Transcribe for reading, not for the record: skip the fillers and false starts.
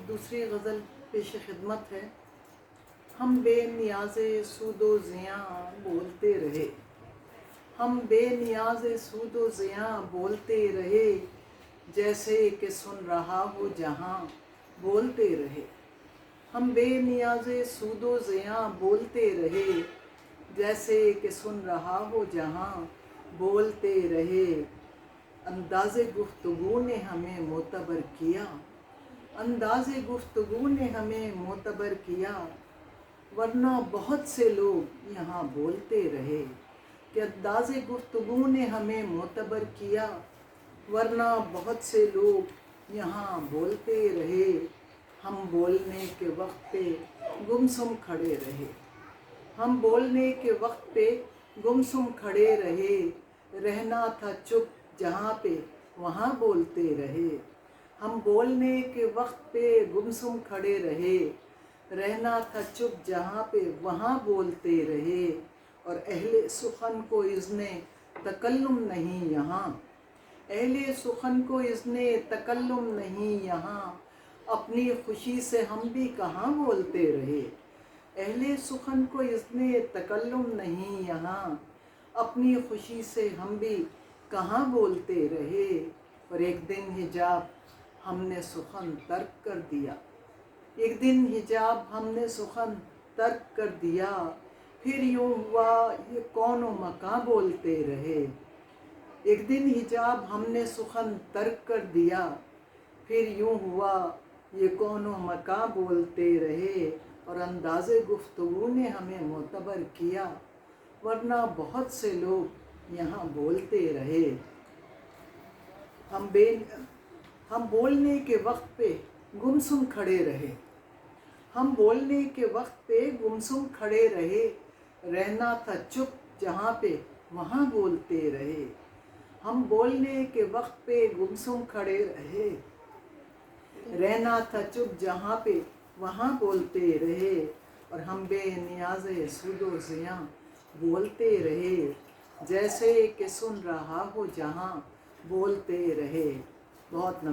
دوسری غزل پیش خدمت ہے۔ ہم بے نیاز سود و زیاں بولتے رہے، ہم بے نیاز سود و زیاں بولتے رہے، جیسے کہ سن رہا ہو جہاں بولتے رہے۔ ہم بے نیاز سود و زیاں بولتے رہے، جیسے کہ سن رہا ہو جہاں بولتے رہے۔ انداز گفتگو نے ہمیں معتبر کیا، انداز گفتگو نے ہمیں معتبر کیا، ورنہ بہت سے لوگ یہاں بولتے رہے۔ کہ انداز گفتگو نے ہمیں معتبر کیا، ورنہ بہت سے لوگ یہاں بولتے رہے۔ ہم بولنے کے وقت پہ گمسم کھڑے رہے، ہم بولنے کے وقت پہ گمسم کھڑے رہے، رہنا تھا چپ جہاں پہ وہاں بولتے رہے۔ ہم بولنے کے وقت پہ گمسم کھڑے رہے، رہنا تھا چپ جہاں پہ وہاں بولتے رہے۔ اور اہل سخن کو اذن تکلم نہیں یہاں، اہل سخن کو اذن تکلم نہیں یہاں، اپنی خوشی سے ہم بھی کہاں بولتے رہے۔ اہل سخن کو اذن تکلم نہیں یہاں، اپنی خوشی سے ہم بھی کہاں بولتے رہے۔ اور ایک دن حجاب ہم نے سخن ترک کر دیا، ایک دن حجاب ہم نے سخن ترک کر دیا، پھر یوں ہوا یہ کون و مکاں بولتے رہے۔ ایک دن حجاب ہم نے سخن ترک کر دیا، پھر یوں ہوا یہ کون و مکاں بولتے رہے۔ اور انداز گفتگو نے ہمیں معتبر کیا، ورنہ بہت سے لوگ یہاں بولتے رہے۔ ہم بولنے کے وقت پہ گمسم کھڑے رہے، ہم بولنے کے وقت پہ گمسم کھڑے رہے، رہنا تھا چپ جہاں پہ وہاں بولتے رہے۔ ہم بولنے کے وقت پہ گمسم کھڑے رہے، رہنا تھا چپ جہاں پہ وہاں بولتے رہے۔ اور ہم بے نیاز سود و زیاں بولتے رہے، جیسے کہ سن رہا ہو جہاں بولتے رہے۔ بہت